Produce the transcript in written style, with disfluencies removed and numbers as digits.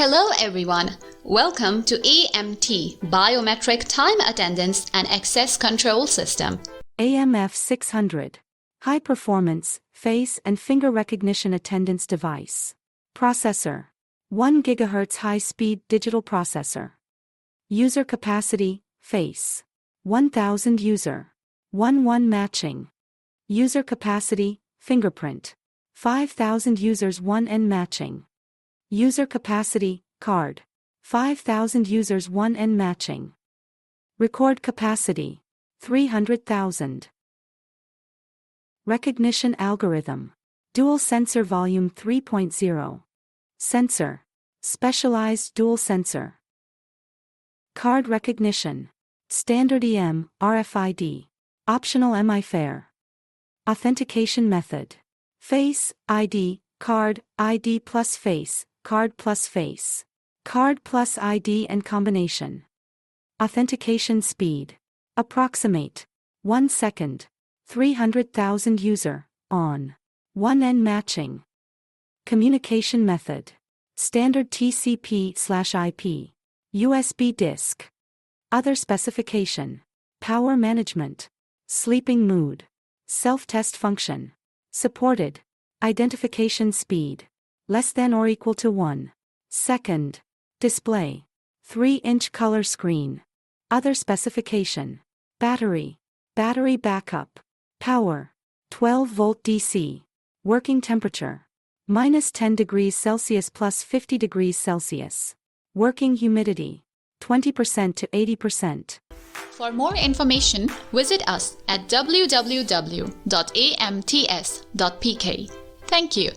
Hello everyone, welcome to AMT Biometric Time Attendance and Access Control System. AMF 600 High Performance Face and Finger Recognition Attendance Device. Processor 1 GHz High-Speed Digital Processor. User Capacity Face 1000 User 1-1 Matching. User Capacity Fingerprint 5000 Users 1N Matching. User Capacity Card 5000 Users 1N Matching. Record Capacity 300,000. Recognition Algorithm Dual Sensor Volume 3.0. Sensor Specialized Dual Sensor. Card Recognition Standard EM, RFID. Optional MIFARE. Authentication Method Face, ID, Card, ID plus Face, Card plus Face. Card plus ID and combination. Authentication Speed Approximate 1 second. 300,000 User on. 1N Matching. Communication Method Standard TCP/IP. USB Disk. Other Specification Power Management. Sleeping Mode. Self-test function. Supported. Identification Speed less than or equal to 1 second. Display 3-inch color screen. Other Specification Battery backup. Power 12-volt DC. Working temperature -10 degrees Celsius plus 50 degrees Celsius. Working humidity 20% to 80%. For more information, visit us at www.amts.pk. Thank you.